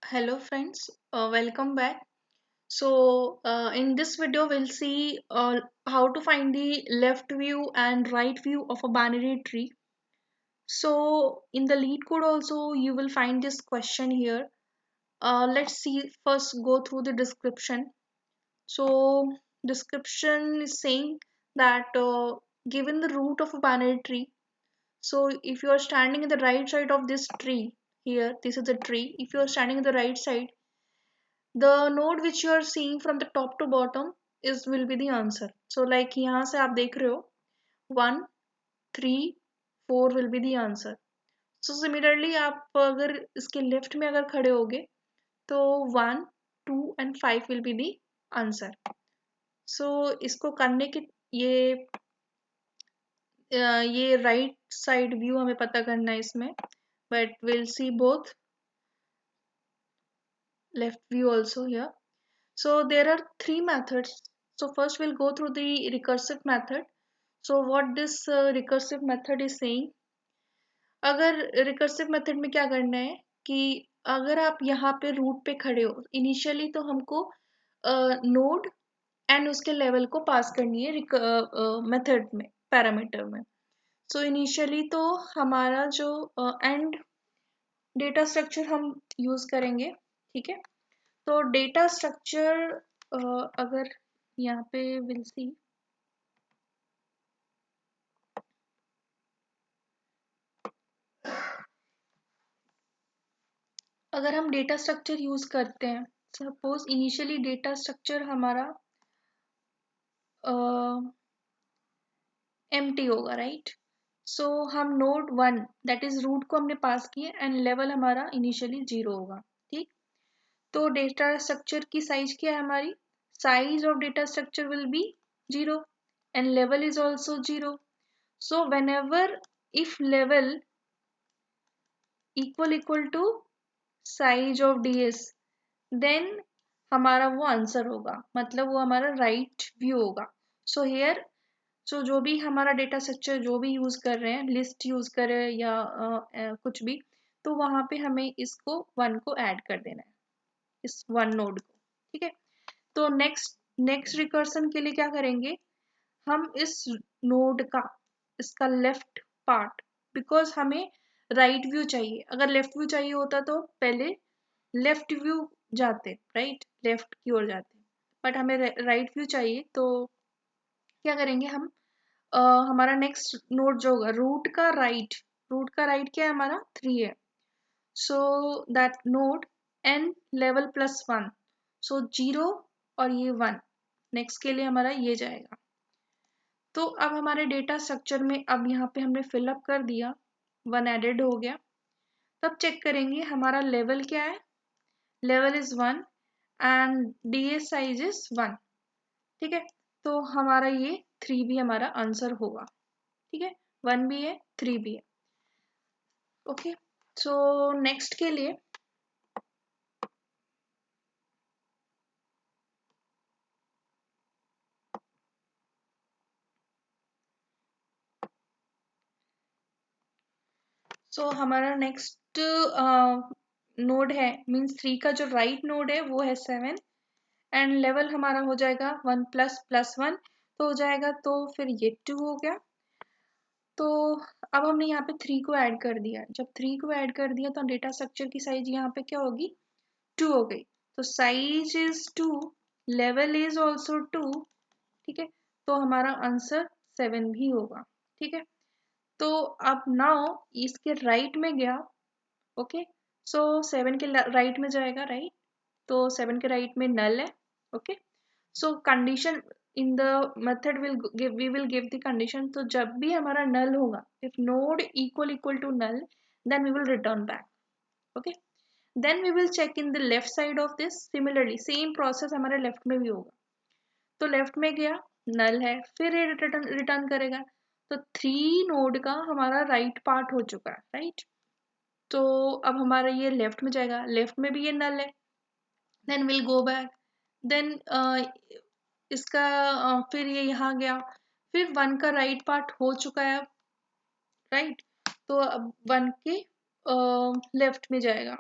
Hello friends, welcome back. In this video we'll see how to find the left view and right view of a binary tree. So in the lead code also you will find this question here. Let's see first go through the description. So description is saying that given the root of a binary tree, so if you are standing in the right side of this tree here, this is the tree. If you are standing in the right side, the node which you are seeing from the top to bottom is will be the answer. So like यहाँ से आप देख रहे हो 1 3 4 will be the answer. So similarly आप अगर इसके left में अगर खड़े होगे तो 1 2 and 5 will be the answer. So इसको करने के ये राइट साइड व्यू हमें पता करना है इसमें, but we'll see both left view also here. So there are three methods. So first we'll go through the recursive method. So what this recursive method is saying, अगर recursive method में क्या करना है कि अगर आप यहाँ पे रूट पे खड़े हो इनिशियली तो हमको नोड एंड उसके लेवल को पास करनी है मेथड में पैरामीटर में. सो इनिशियली तो हमारा जो एंड डेटा स्ट्रक्चर हम यूज करेंगे. ठीक है, तो डेटा स्ट्रक्चर अगर यहाँ पे विल सी अगर हम डेटा स्ट्रक्चर यूज करते हैं, सपोज इनिशियली डेटा स्ट्रक्चर हमारा एम्प्टी होगा, राइट. सो हम नोड 1 दैट इज रूट को हमने पास किया एंड लेवल हमारा इनिशियली 0 होगा. ठीक, तो डेटा स्ट्रक्चर की साइज क्या है हमारी, size of data structure will be 0 and level is also 0. So whenever if level equal to size of ds, then हमारा वो आंसर होगा, मतलब वो हमारा राइट व्यू होगा. सो हेयर सो जो भी हमारा डेटा स्ट्रक्चर जो भी यूज कर रहे हैं, लिस्ट यूज कर रहे हैं या कुछ भी, तो वहां पे हमें इसको 1 को ऐड कर देना है, इस 1 नोड को. ठीक है, तो नेक्स्ट रिकर्सन के लिए क्या करेंगे, हम इस नोड का इसका लेफ्ट पार्ट, बिकॉज हमें राइट व्यू चाहिए. अगर लेफ्ट व्यू चाहिए होता तो पहले लेफ्ट व्यू जाते, राइट, लेफ्ट की ओर जाते, बट हमें राइट व्यू चाहिए. तो क्या करेंगे हम, हमारा नेक्स्ट नोड जो होगा रूट का राइट क्या है हमारा 3 है. So that node and level +1, so 0 और ये 1, नेक्स्ट के लिए हमारा ये जाएगा. तो अब हमारे डेटा स्ट्रक्चर में अब यहाँ पे हमने फिलअप कर दिया, 1 एडेड हो गया. तब चेक करेंगे हमारा लेवल क्या है, level is 1 and ds size is 1. ठीक है, तो हमारा ये 3 भी हमारा आंसर होगा. ठीक है, 1 भी है 3 भी है. ओके, सो नेक्स्ट के लिए हमारा नेक्स्ट नोड है, मीन्स 3 का जो राइट नोड है वो है 7 एंड लेवल हमारा हो जाएगा 1 ++1 तो हो जाएगा. तो फिर ये 2 हो गया. तो अब हमने यहाँ पे 3 को ऐड कर दिया. जब 3 को ऐड कर दिया तो डेटा स्ट्रक्चर की साइज यहाँ पे क्या होगी, 2 हो गई. तो size is 2, level is also 2. ठीक है, तो हमारा आंसर 7 भी होगा. ठीक है, तो अब नाउ इसके राइट में गया. ओके, सो 7 के राइट में जाएगा, राइट. तो 7 के राइट में नल है. Okay, so condition in the method we will give the condition. तो जब भी हमारा नल होगा, if node equal to null, then we will return back. Okay, then we will check in the left side of this. Similarly same process हमारे left में भी होगा. तो लेफ्ट में गया, नल है, फिर ये रिटर्न करेगा. तो 3 नोड का हमारा राइट पार्ट हो चुका है, राइट. तो अब हमारा ये लेफ्ट में जाएगा, लेफ्ट में भी ये नल है, then will go back. Then इसका फिर ये यहाँ गया, फिर 1 का राइट पार्ट हो चुका है, राइट. तो अब 1 के लेफ्ट में जाएगा.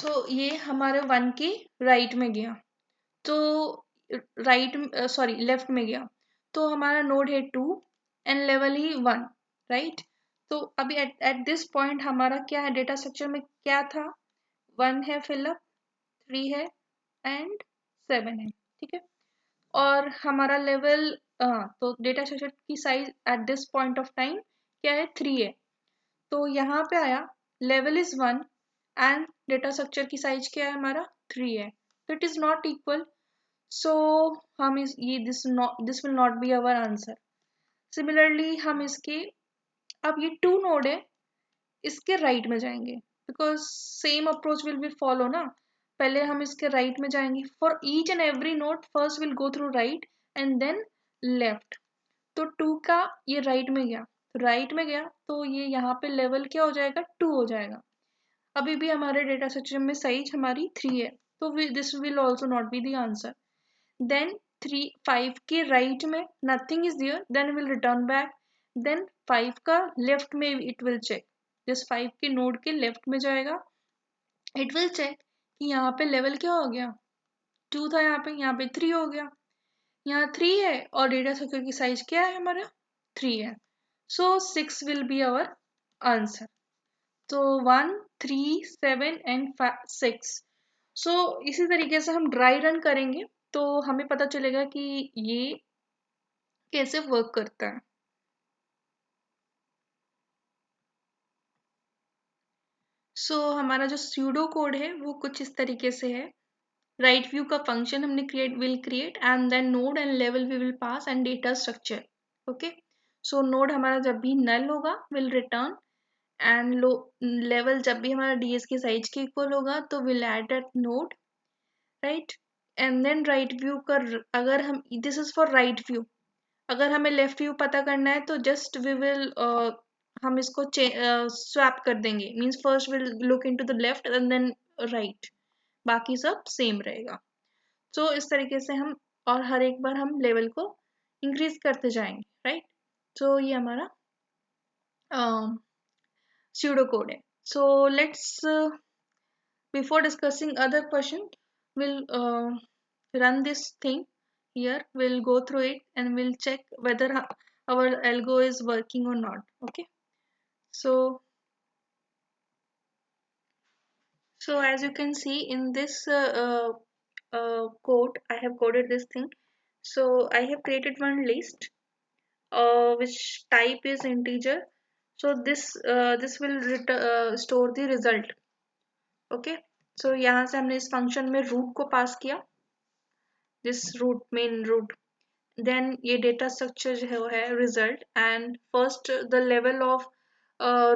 सो ये हमारे 1 के राइट में गया, तो राइट सॉरी लेफ्ट में गया, तो हमारा नोड है 2 एंड लेवल ही 1, राइट। तो अभी एट दिस पॉइंट हमारा क्या है, डेटा स्ट्रक्चर में क्या था, 1 है फिलअप, 3 है एंड 7 है, ठीक है। और हमारा लेवल तो डेटा स्ट्रक्चर की size at this point of time क्या है, 3 है। तो यहाँ पे आया level is 1 and data structure की साइज क्या है हमारा, 3 है, तो इट इज नॉट इक्वल। सो हम इस ये this will not be our answer. Similarly हम इसके, अब ये 2 नोड है, इसके राइट में जाएंगे, because same approach will be follow ना। पहले हम इसके राइट में जाएंगे, for each and every node first will go through right and then left. तो 2 का ये राइट में गया, तो राइट में गया तो ये यहाँ पे लेवल क्या हो जाएगा, 2 हो जाएगा। अभी भी हमारे डेटा स्ट्रक्चर में साइज हमारी 3 है, तो this will also not be the answer. Then 5 के राइट में nothing is there, then will return back. Then 5 का लेफ्ट में इट विल चेक, जिस 5 के नोड के लेफ्ट में जाएगा, इट विल चेक कि यहाँ पे लेवल क्या हो गया, 2 था यहाँ पे 3 हो गया। यहाँ 3 है और डेटा स्ट्रक्चर की साइज क्या है हमारा, 3 है। सो 6 विल बी आवर आंसर। तो 1, 3, 7 एंड 6। सो इसी तरीके से हम ड्राई रन करेंगे तो हमें पता चलेगा कि ये कैसे वर्क करता है। सो हमारा जो स्यूडो कोड है वो कुछ इस तरीके से है। राइट व्यू का फंक्शन हमने create and then node and level we will pass and data structure. Okay, so node हमारा जब भी नल होगा विल रिटर्न एंड लेवल जब भी हमारा डीएस के साइज के इक्वल होगा तो will add that node, right. And then right view कर, अगर हम, this is for right view, अगर हमें लेफ्ट व्यू पता करना है तो जस्ट वी विल हम इसको स्वैप कर देंगे, means first will look into the left and then right, बाकी सब सेम रहेगा। तो इस तरीके से हम, और हर एक बार हम लेवल को इंक्रीज करते जाएंगे, राइट। तो ये हमारा pseudo code है। So let's before discussing other question, we'll run this thing here. We'll go through it and we'll check whether our algo is working or not. Okay. So as you can see in this code, I have coded this thing. So I have created one list which type is integer. So this will store the result. Okay, so यहाँ से हमने इस function में root को pass किया, this root, main root. Then ये data structure जो है result, and first the level of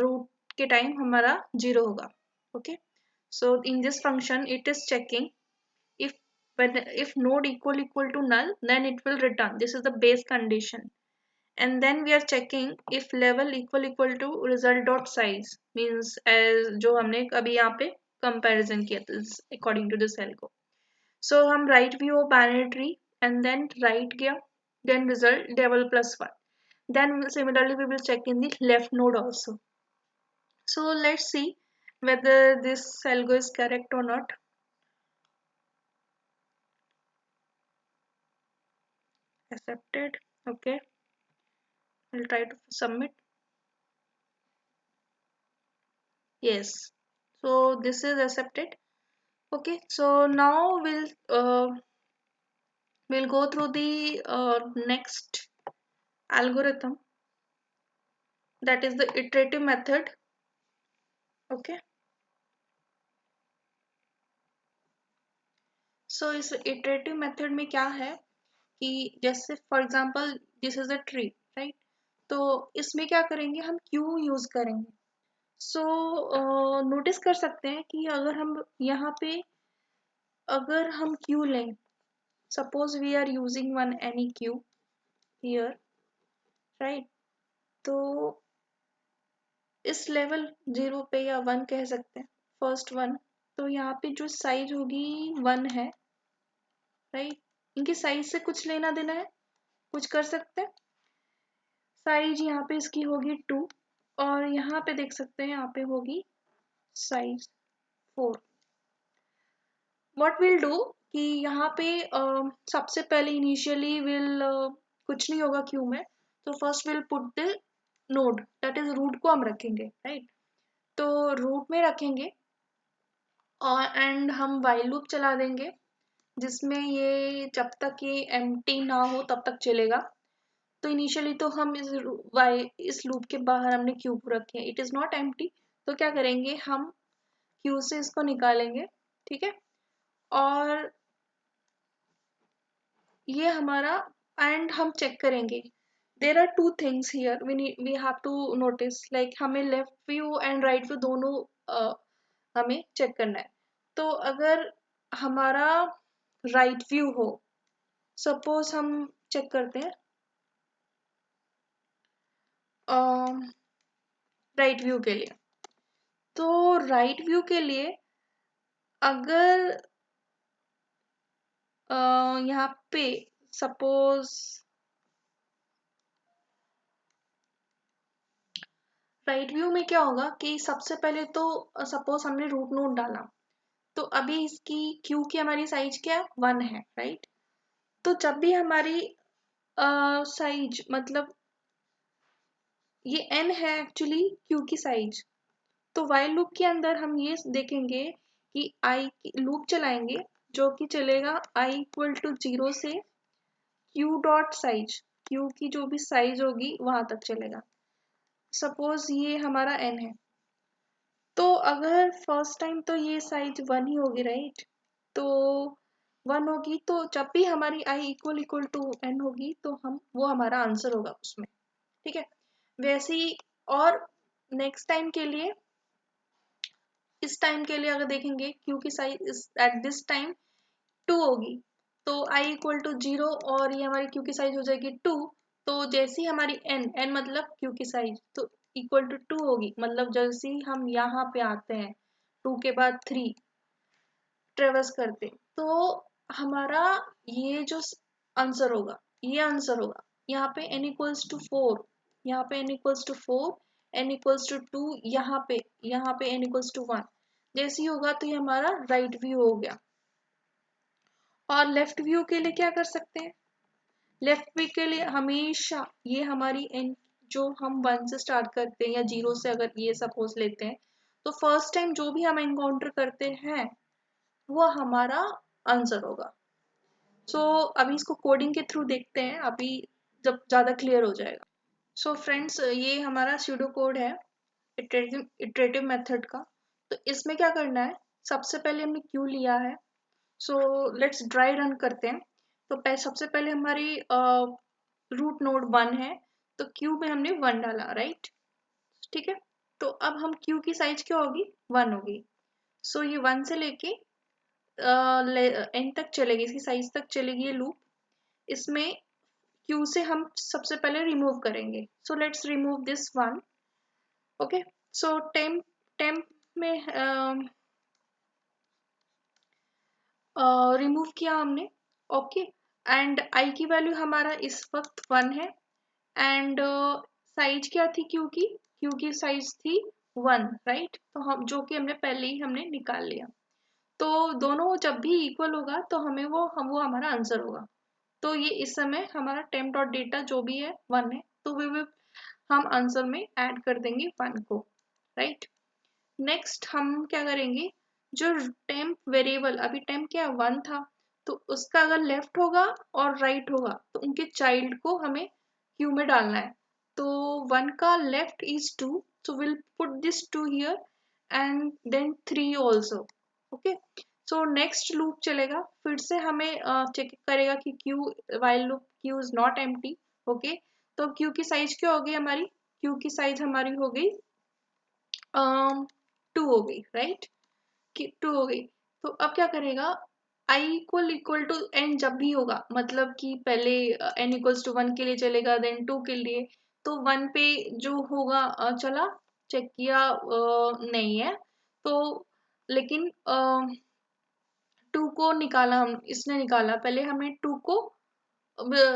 root के टाइम हमारा 0 होगा। Okay, so in this function it is checking if node equal to null, then it will return, this is the base condition. And then we are checking if level equal to result dot size, means as जो हमने अभी यहाँ पे comparison किया था according to this algo. So हम right view of binary tree and then right गया, then result level plus 1. Then similarly we will check in the left node also. So let's see whether this algo is correct or not. Accepted. Okay, I'll try to submit. Yes, so this is accepted. Okay, so now we'll go through the next algorithm, that is the iterative method. Okay, so इस iterative method में क्या है कि जैसे for example this is a tree, right, तो इसमें क्या करेंगे, हम क्यू यूज करेंगे। सो नोटिस कर सकते हैं कि अगर हम यहाँ पे अगर हम क्यू लें, suppose we are using one any queue here, right, तो इस लेवल 0 पे या 1 कह सकते हैं, फर्स्ट 1, तो यहाँ पे जो साइज होगी 1 है, राइट। इनकी साइज से कुछ लेना देना है, कुछ कर सकते हैं। साइज यहाँ पे इसकी होगी 2 और यहाँ पे देख सकते हैं यहाँ पे होगी साइज 4। व्हाट विल डू कि यहाँ पे सबसे पहले इनिशियली विल कुछ नहीं होगा क्यू में, तो first will put the node, that is root को हम रखेंगे, राइट। तो रूट में रखेंगे और एंड हम वाइल लूप चला देंगे, जिसमें ये जब तक ये एम्प्टी ना हो तब तक चलेगा। तो इनिशियली तो हम इस लूप के बाहर हमने क्यू को रखे, इट इज नॉट एम्प्टी, तो क्या करेंगे हम क्यू से इसको निकालेंगे, ठीक है। और ये हमारा, एंड हम चेक करेंगे, there are two things here we have to notice, like हमें left view and right view दोनों हमें चेक करना है। तो अगर हमारा राइट व्यू हो, सपोज हम चेक करते हैं राइट व्यू के लिए। तो राइट व्यू के लिए अगर यहाँ पे सपोज राइट व्यू में क्या होगा कि सबसे पहले तो सपोज हमने रूट नोड डाला, तो अभी इसकी क्यू की हमारी साइज क्या है, 1 है, राइट। तो जब भी हमारी साइज मतलब ये n है एक्चुअली क्यू की साइज, तो वाइल लूप के अंदर हम ये देखेंगे कि आई लूप चलाएंगे जो कि चलेगा i इक्वल टू 0 से क्यू डॉट साइज, क्यू की जो भी साइज होगी वहां तक चलेगा। सपोज ये हमारा n है, तो अगर फर्स्ट टाइम तो ये साइज 1 ही होगी, राइट। तो 1 होगी, तो जब भी हमारी i equal equal to n होगी तो हम वो हमारा आंसर होगा उसमें, ठीक है। वैसे ही और नेक्स्ट टाइम के लिए, इस टाइम के लिए अगर देखेंगे क्यू की साइज एट दिस टाइम 2 होगी, तो i इक्वल टू 0 और ये हमारी क्यू की साइज हो जाएगी 2। तो जैसी हमारी n मतलब क्यू की साइज तो इक्वल टू 2 होगी, मतलब जैसे ही हम यहाँ पे आते हैं 2 के बाद 3 ट्रेवर्स करते, तो हमारा ये जो आंसर होगा, ये आंसर होगा। यहाँ पे n इक्वल्स टू 4, यहाँ पे n equals to 4, n equals to 2, यहाँ पे n इक्वल्स टू 1, जैसे ही होगा तो ये हमारा राइट व्यू हो गया। और लेफ्ट व्यू के लिए क्या कर सकते हैं, लेफ्ट व्यू के लिए हमेशा ये हमारी एन जो हम 1 से स्टार्ट करते हैं या 0 से अगर ये सपोज लेते हैं, तो फर्स्ट टाइम जो भी हम एनकाउंटर करते हैं वो हमारा आंसर होगा। सो अभी इसको कोडिंग के थ्रू देखते हैं, अभी जब ज़्यादा क्लियर हो जाएगा। सो फ्रेंड्स, ये हमारा सूडो कोड है इटरेटिव मेथड का। तो इसमें क्या करना है, सबसे पहले हमने क्यू लिया है, सो लेट्स ड्राई रन करते हैं। तो सबसे पहले हमारी रूट नोड 1 है, तो क्यू में हमने 1 डाला, राइट, ठीक है। तो अब हम क्यू की साइज क्या होगी, 1 होगी। सो ये 1 से लेके एंड तक चलेगी, इसकी साइज तक चलेगी ये लूप। इसमें क्यू से हम सबसे पहले रिमूव करेंगे, so let's remove this one, okay. So temp temp में रिमूव किया हमने, ओके। एंड आई की वैल्यू हमारा इस वक्त 1 है, एंड साइज क्या थी क्यू की साइज थी 1, राइट। तो हम जो कि हमने पहले ही हमने निकाल लिया, तो दोनों जब भी इक्वल होगा तो हमें वो हमारा आंसर होगा। तो ये इस समय हमारा टेम्प डॉट डेटा जो भी है 1 है, तो वे हम आंसर में ऐड कर देंगे 1 को, राइट। नेक्स्ट हम क्या करेंगे, जो टेम्प वेरिएबल अभी टेम्प क्या 1 था, तो उसका अगर लेफ्ट होगा और राइट होगा तो उनके चाइल्ड को हमें क्यू में डालना है। तो 1 का left is 2, so we'll put this 2 here and then 3 also, okay। So next loop चलेगा, फिर से हमें चेक करेगा कि Q while loop Q is not empty, okay. तो क्यू की साइज क्या हो गई हमारी, क्यू की साइज हमारी हो गई 2 हो गई, राइट, कि 2 हो गई। तो अब क्या करेगा, i इक्वल टू n जब भी होगा, मतलब कि पहले n इक्वल्स टू 1 के लिए चलेगा, देन 2 के लिए, तो 1 पे जो होगा चला, चेक किया नहीं है, तो लेकिन 2 को निकाला, हम इसने निकाला, पहले हमने 2 को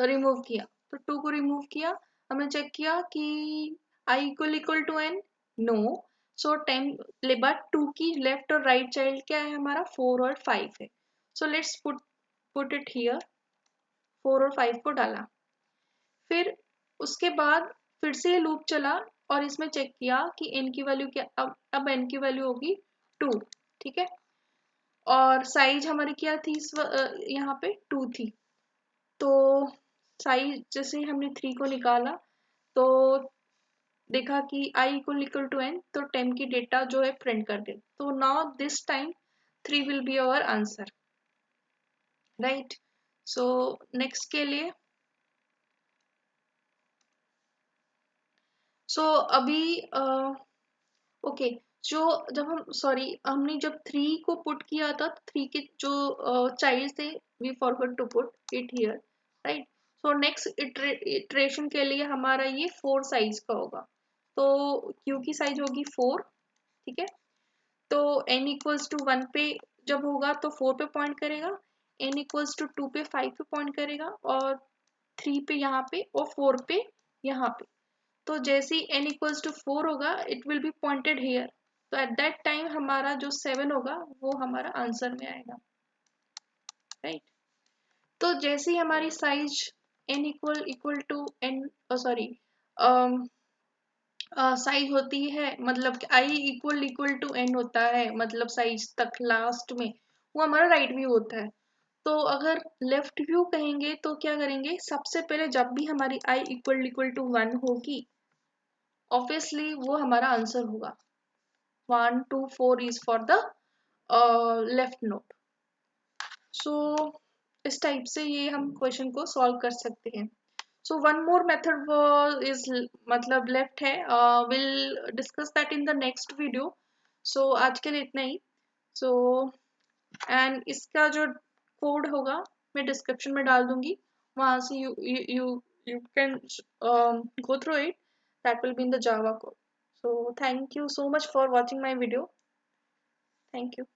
रिमूव किया, तो 2 को रिमूव किया, हमने चेक किया कि i equal to n, no. So 10, but 2 की लेफ्ट और राइट चाइल्ड क्या है हमारा, 4 और 5 है। So let's put it here, 4 और 5 को डाला। फिर उसके बाद फिर से ये लूप चला और इसमें चेक किया कि n की वैल्यू क्या, अब n की वैल्यू होगी 2, ठीक है। और साइज हमारी क्या थी यहाँ पे 2 थी। तो साइज जैसे हमने 3 को निकाला तो देखा कि i इक्वल टू n, तो 10 की डेटा जो है प्रिंट कर दे। तो now this time 3 will be our answer, right. So next के लिए, सो अभी ओके, जो जब हम सॉरी हमने जब 3 को पुट किया था, 3 के जो चाइल्ड थे we forgot to put it here, right. So next iteration के लिए हमारा ये 4 साइज का होगा, तो क्यू की साइज होगी 4, ठीक है। तो n इक्वल्स टू 1 पे जब होगा तो 4 पे पॉइंट करेगा, n इक्वल्स टू 2 पे 5 पे पॉइंट करेगा, और 3 पे यहाँ पे और 4 पे यहाँ पे। तो जैसे ही n इक्वल्स टू 4 होगा it will be pointed here, तो एट दैट टाइम हमारा जो 7 होगा वो हमारा आंसर में आएगा, राइट। तो जैसे ही हमारी size n equal to n sorry size होती है, मतलब i इक्वल टू n होता है, मतलब साइज तक लास्ट में वो हमारा राइट व्यू होता है। तो अगर लेफ्ट व्यू कहेंगे तो क्या करेंगे, सबसे पहले जब भी हमारी i इक्वल टू 1 होगी ऑब्वियसली वो हमारा आंसर होगा। 1 2 4 is for the left note. So इस टाइप से ये हम क्वेश्चन को सॉल्व कर सकते हैं। So one more method is मतलब लेफ्ट है, will discuss that in the next video. So आज के लिए इतना ही। सो एंड इसका जो कोड होगा मैं डिस्क्रिप्शन में डाल दूंगी, वहां से you can go through it, that will be in the Java code. So thank you so much for watching my video. Thank you.